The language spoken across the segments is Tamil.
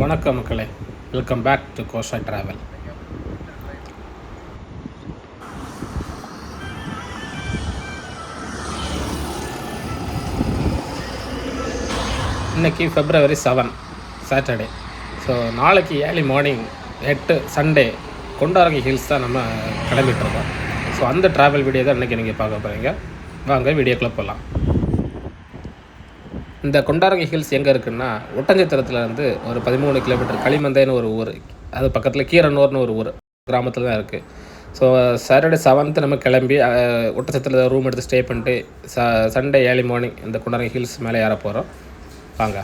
வணக்கம் மக்களே, welcome back to Gosha travel. இன்றைக்கி February 7 சாட்டர்டே. ஸோ நாளைக்கு ஏர்லி மார்னிங் 8 சண்டே கொண்டாரங்கி ஹில்ஸ் தான் நம்ம கிளம்பிட்டுருக்கோம். ஸோ அந்த ட்ராவல் வீடியோ தான் இன்றைக்கி நீங்கள் பார்க்க போகிறீங்க. வாங்க வீடியோக்குள்ளே போகலாம். இந்த கொண்டாரங்கி ஹில்ஸ் எங்கே இருக்குன்னா, ஒட்டஞ்சத்திரத்துலேருந்து ஒரு 13 கிலோமீட்டர் களிமந்தைன்னு ஒரு ஊர், அது பக்கத்தில் கீரனூர்னு ஒரு ஊர் கிராமத்தில் தான் இருக்குது. ஸோ சாட்டர்டே 7 நம்ம கிளம்பி ஒட்டச்சத்திரத்தில் ரூம் எடுத்து ஸ்டே பண்ணிட்டு சண்டே ஏர்லி மார்னிங் இந்த கொண்டாரங்கி ஹில்ஸ் மேலே ஏற போகிறோம். வாங்க.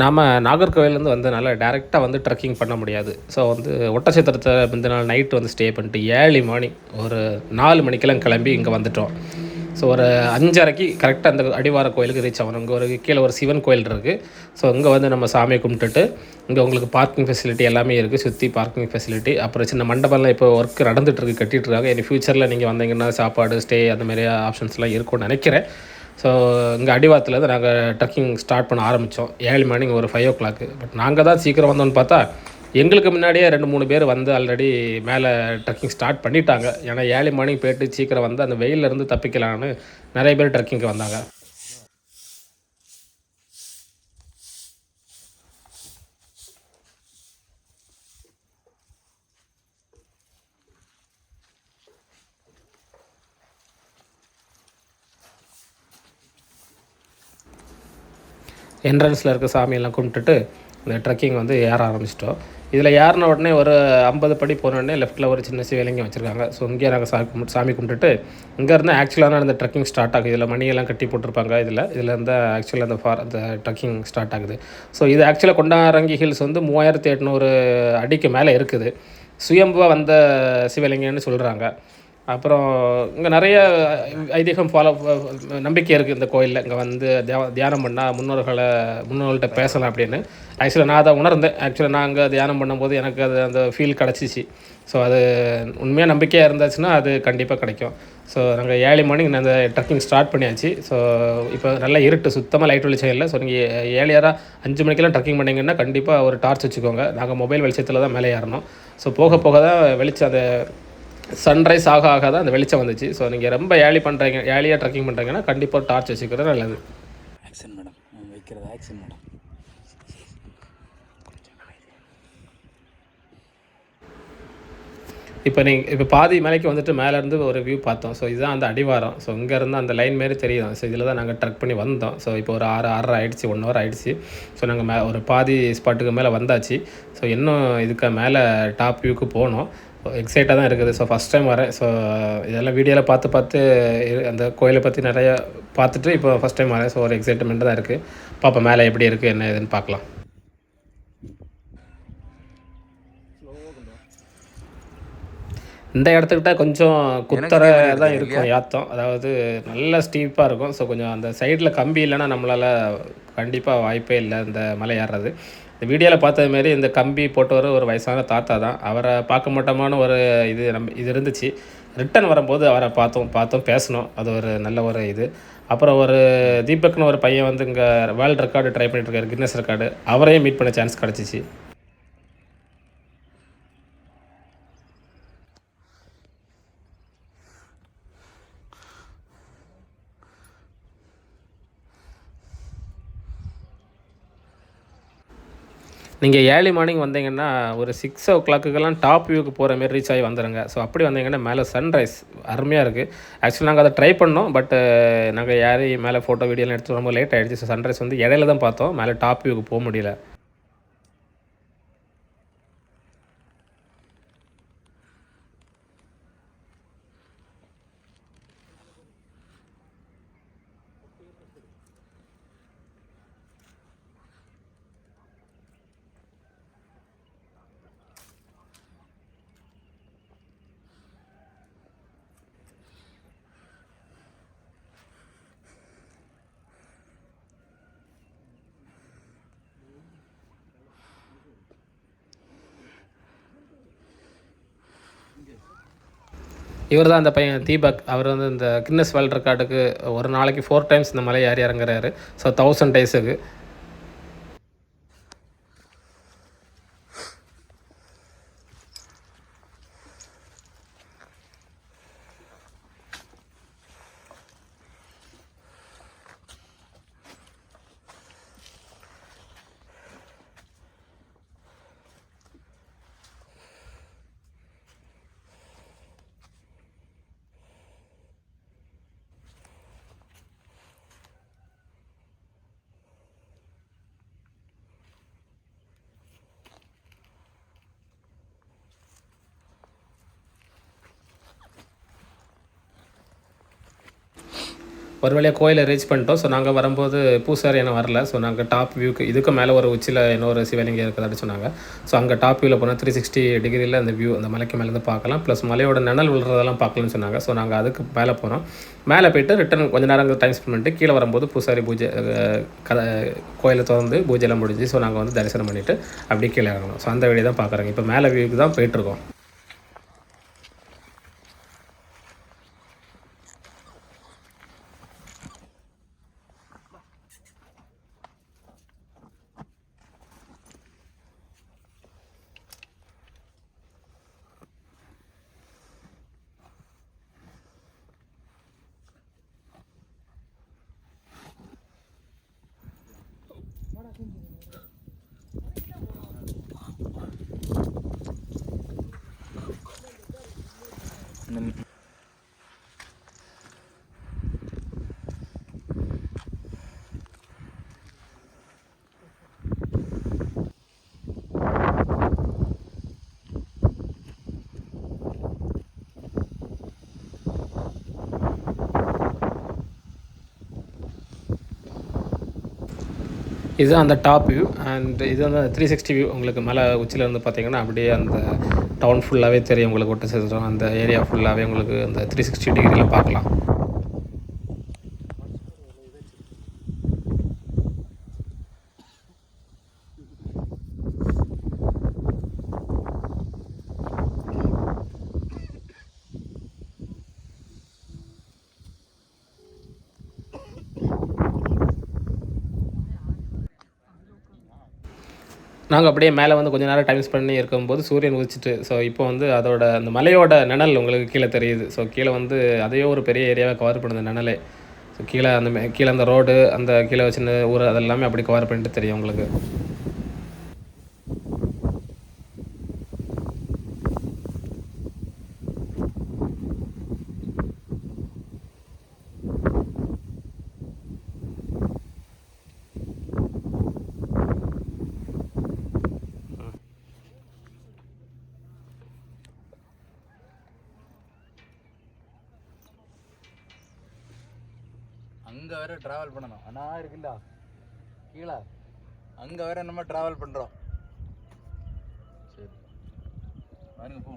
நாம் நாகர்கோவிலேருந்து வந்ததுனால டேரெக்டாக வந்து ட்ரெக்கிங் பண்ண முடியாது. ஸோ வந்து ஒட்டச்சத்திரத்தை இந்த நாள் நைட்டு வந்து ஸ்டே பண்ணிட்டு ஏர்லி மார்னிங் ஒரு 4 மணிக்கெல்லாம் கிளம்பி இங்கே வந்துட்டோம். ஸோ ஒரு 5:30க்கு கரெக்டாக அந்த அடிவார கோயிலுக்கு ரீச் ஆகணும். இங்கே ஒரு கீழே ஒரு சிவன் கோயில் இருக்குது. ஸோ இங்கே வந்து நம்ம சாமியை கும்பிட்டுட்டு இங்கே உங்களுக்கு பார்க்கிங் ஃபெசிலிட்டி எல்லாமே இருக்குது, சுற்றி பார்க்கிங் ஃபெசிலிட்டி. அப்புறம் சின்ன மண்டபம்லாம் இப்போ ஒர்க் நடந்துகிட்ருக்கு, கட்டிகிட்ருக்காங்க. இனி ஃப்யூச்சரில் நீங்கள் வந்தீங்கன்னா சாப்பாடு ஸ்டே அந்த மாதிரி ஆப்ஷன்ஸ்லாம் இருக்கும்னு நினைக்கிறேன். ஸோ இங்கே அடிவாரத்துலேருந்து நாங்கள் ட்ரெக்கிங் ஸ்டார்ட் பண்ண ஆரம்பித்தோம் ஏர்லி மார்னிங் ஒரு 5 o'clock. பட் நாங்கள் தான் சீக்கிரம் வந்தோன்னு பார்த்தா எங்களுக்கு முன்னாடியே 2-3 பேர் வந்து ஆல்ரெடி மேலே ட்ரெக்கிங் ஸ்டார்ட் பண்ணிட்டாங்க. ஏன்னா ஏர்லி மார்னிங் போய்ட்டு சீக்கிரம் வந்து அந்த வெயிலேருந்து தப்பிக்கலான்னு நிறைய பேர் ட்ரெக்கிங்க்கு வந்தாங்க. என்ட்ரன்ஸில் இருக்க சாமியெல்லாம் கும்பிட்டுட்டு இந்த ட்ரெக்கிங் வந்து ஏற ஆரம்பிச்சிட்டோம். இதில் ஏறின உடனே ஒரு 50 படி போனோடனே லெஃப்ட்டில் ஒரு சின்ன சிவலிங்கம் வச்சுருக்காங்க. ஸோ இங்கேயே நாங்கள் சாமி கும்பிட்டுட்டு இங்கேருந்து ஆக்சுவலான அந்த ட்ரெக்கிங் ஸ்டார்ட் ஆகுது. இதில் மணியெல்லாம் கட்டி போட்டிருப்பாங்க. இதில் இருந்து ஆக்சுவலாக அந்த ட்ரெக்கிங் ஸ்டார்ட் ஆகுது. ஸோ இது ஆக்சுவலாக கொண்டாரங்கி ஹில்ஸ் வந்து 3800 அடிக்கு மேலே இருக்குது. சுயம்புவாக வந்த சிவலிங்கம்னு சொல்கிறாங்க. அப்புறம் இங்கே நிறைய ஐதீகம் நம்பிக்கை இருக்குது இந்த கோயிலில். இங்கே வந்து தியானம் பண்ணால் முன்னோர்கள்ட்ட பேசலாம் அப்படின்னு. ஆக்சுவலாக நான் அதை உணர்ந்தேன். ஆக்சுவலாக நான் அங்கே தியானம் பண்ணும்போது எனக்கு அது அந்த ஃபீல் கிடச்சிச்சு. ஸோ அது உண்மையாக நம்பிக்கையாக இருந்துச்சுன்னா அது கண்டிப்பாக கிடைக்கும். ஸோ நாங்கள் ஏர்லி மார்னிங் அந்த ட்ரெக்கிங் ஸ்டார்ட் பண்ணியாச்சு. ஸோ இப்போ நல்லா இருட்டு, சுத்தமாக லைட் வெளிச்சம் இல்லை. ஸோ நீங்கள் ஏர்லியராக 5 மணிக்கெல்லாம் ட்ரெக்கிங் பண்ணிங்கன்னா கண்டிப்பாக ஒரு டார்ச் வச்சுக்கோங்க. நாங்கள் மொபைல் வெளிச்சத்தில் தான் மேலே ஏறணும். ஸோ போக போக தான் வெளிச்சம், அந்த சன்ரைஸ் ஆக தான் அந்த வெளிச்சம் வந்துச்சு. ஸோ நீங்கள் ரொம்ப ஏர்லியாக ட்ரெக்கிங் பண்ணுறீங்கன்னா கண்டிப்பாக டார்ச் வச்சுக்கிறது நல்லது. ஆக்ஷன் மேடம், வைக்கிறது ஆக்ஷன் மேடம். இப்போ பாதி மலைக்கு வந்துட்டு மேலேருந்து ஒரு வியூ பார்த்தோம். ஸோ இதுதான் அந்த அடிவாரம். ஸோ இங்கேருந்து அந்த லைன் மாரி தெரியும். ஸோ இதில் தான் நாங்கள் ட்ரெக் பண்ணி வந்தோம். ஸோ இப்போ ஒரு 6:30 ஆகிடுச்சு, 1 hour ஆகிடுச்சு. ஸோ நாங்கள் ஒரு பாதி ஸ்பாட்டுக்கு மேலே வந்தாச்சு. ஸோ இன்னும் இதுக்கு மேலே டாப் வியூக்கு போகணும். எக்ஸைட்டாக தான் இருக்குது. ஸோ ஃபஸ்ட் டைம் வரேன். ஸோ இதெல்லாம் வீடியோவில் பார்த்து அந்த கோயிலை பற்றி நிறைய பார்த்துட்டு இப்போ ஃபஸ்ட் டைம் வரேன். ஸோ ஒரு எக்ஸைட்மெண்ட்டு தான் இருக்குது. பாப்பா மேலே எப்படி இருக்குது என்ன ஏதுன்னு பார்க்கலாம். இந்த இடத்துக்கிட்ட கொஞ்சம் குத்தரை தான் இருக்கும் யாத்தம், அதாவது நல்ல ஸ்டீப்பாக இருக்கும். ஸோ கொஞ்சம் அந்த சைடில் கம்பி இல்லைன்னா நம்மளால் கண்டிப்பாக வாய்ப்பே இல்லை இந்த மலை ஏறுறது. இந்த வீடியோவில் பார்த்ததுமாரி இந்த கம்பி போட்டவர் ஒரு வயசான தாத்தா தான். அவரை பார்க்க மாட்டோமான ஒரு இது இருந்துச்சு. ரிட்டன் வரும்போது அவரை பார்த்தோம் பேசணும். அது ஒரு நல்ல ஒரு இது. அப்புறம் ஒரு தீபக்னு ஒரு பையன் வந்து இங்கே வேர்ல்டு ரெக்கார்டு ட்ரை பண்ணிட்டுருக்காரு, கின்னஸ் ரெக்கார்டு. அவரையும் மீட் பண்ண சான்ஸ் கிடச்சிச்சு. நீங்கள் ஏர்லி மார்னிங் வந்தீங்கன்னா ஒரு 6 o'clockலாம் டாப் வியூக்கு போகிற மாரி ரீச் ஆகி வந்துடுங்க. ஸோ அப்படி வந்தீங்கன்னா மேலே சன்ரைஸ் அருமையாக இருக்குது. ஆக்சுவலி நாங்கள் அதை ட்ரை பண்ணோம். பட் நாங்கள் ஏறி மேலே ஃபோட்டோ வீடியோலாம் எடுத்து ரொம்ப லேட் ஆகிடுச்சு. ஸோ சன்ரைஸ் வந்து இடையில தான் பார்த்தோம், மேலே டாப் வியூக்கு போக முடியல. இவர் தான் அந்த பையன் தீபக். அவர் வந்து இந்த கின்னஸ் வேர்ல்ட் ரெக்கார்டுக்கு ஒரு நாளைக்கு 4 times இந்த மலை ஏறி இறங்குறாரு. ஸோ 1000 daysக்கு. ஒரு வழியாக கோயிலை ரீச் பண்ணிட்டோம். ஸோ நாங்கள் வரும்போது பூசாரி என்ன வரல. ஸோ நாங்கள் டாப் வியூக்கு இதுக்கு மேலே ஒரு உச்சியில் இன்னொரு சிவலிங்கம் இருக்கிறதாட்டு சொன்னாங்க. ஸோ அங்கே டாப் வியூவில் போனால் 360 டிகிரியில் அந்த வியூ அந்த மலைக்கு மேலேருந்து பார்க்கலாம். ப்ளஸ் மலையோட நிழல் விழுறதெல்லாம் பார்க்கலாம்னு சொன்னாங்க. ஸோ நாங்கள் அதுக்கு மேலே போனோம். மேலே போய்ட்டு ரிட்டன் கொஞ்சம் நேரம் டைம் ஸ்பெண்ட் பண்ணிட்டு கீழே வரும்போது பூசாரி பூஜை கோயிலை திறந்து பூஜையெல்லாம் முடிஞ்சு. ஸோ நாங்கள் வந்து தரிசனம் பண்ணிவிட்டு அப்படியே கீழே இறங்கணும். ஸோ அந்த வீடியோ தான் பார்க்குறோங்க. இப்போ மேலே வியூக்கு தான் போயிட்டுருக்கோம். இதுதான் அந்த டாப் வியூ. அண்ட் இது வந்து 360 வியூ. உங்களுக்கு மேலே உச்சியிலேருந்து பார்த்தீங்கன்னா அப்படியே அந்த டவுன் ஃபுல்லாகவே தெரியும். உங்களுக்கு ஒட்டு சேர்த்துடும் அந்த ஏரியா ஃபுல்லாகவே உங்களுக்கு அந்த 360 டிகிரியில் பார்க்கலாம். நாங்கள் அப்படியே மேலே வந்து கொஞ்சம் நேரம் டைம் ஸ்பெண்ட் பண்ணி இருக்கும்போது சூரியன் உதிச்சிட்டு. ஸோ இப்போ வந்து அதோட அந்த மலையோட நிழல் உங்களுக்கு கீழே தெரியுது. ஸோ கீழே வந்து அதையோ ஒரு பெரிய ஏரியாவை கவர் பண்ணுது நிழலே. ஸோ கீழே அந்த கீழே அந்த ரோடு அந்த கீழே சின்ன ஊர் அதெல்லாமே அப்படி கவர் பண்ணிட்டு தெரியும் உங்களுக்கு. அங்கே வேற ட்ராவல் பண்ணணும். ஆனால் இருக்குல்ல கீழே அங்கே வேற நம்ம ட்ராவல் பண்ணுறோம். சரி பாருங்க போ.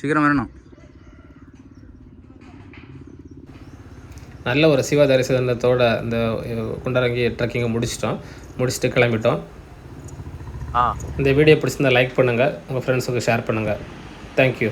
சீக்கிரம் வரணும். நல்ல ஒரு சிவ தரிசனத்தோட இந்த குண்டரங்கி ட்ரெக்கிங்கை முடிச்சுட்டு கிளம்பிட்டோம். இந்த வீடியோ பிடிச்சிருந்தால் லைக் பண்ணுங்கள், உங்கள் ஃப்ரெண்ட்ஸுக்கு ஷேர் பண்ணுங்கள். தேங்க்யூ.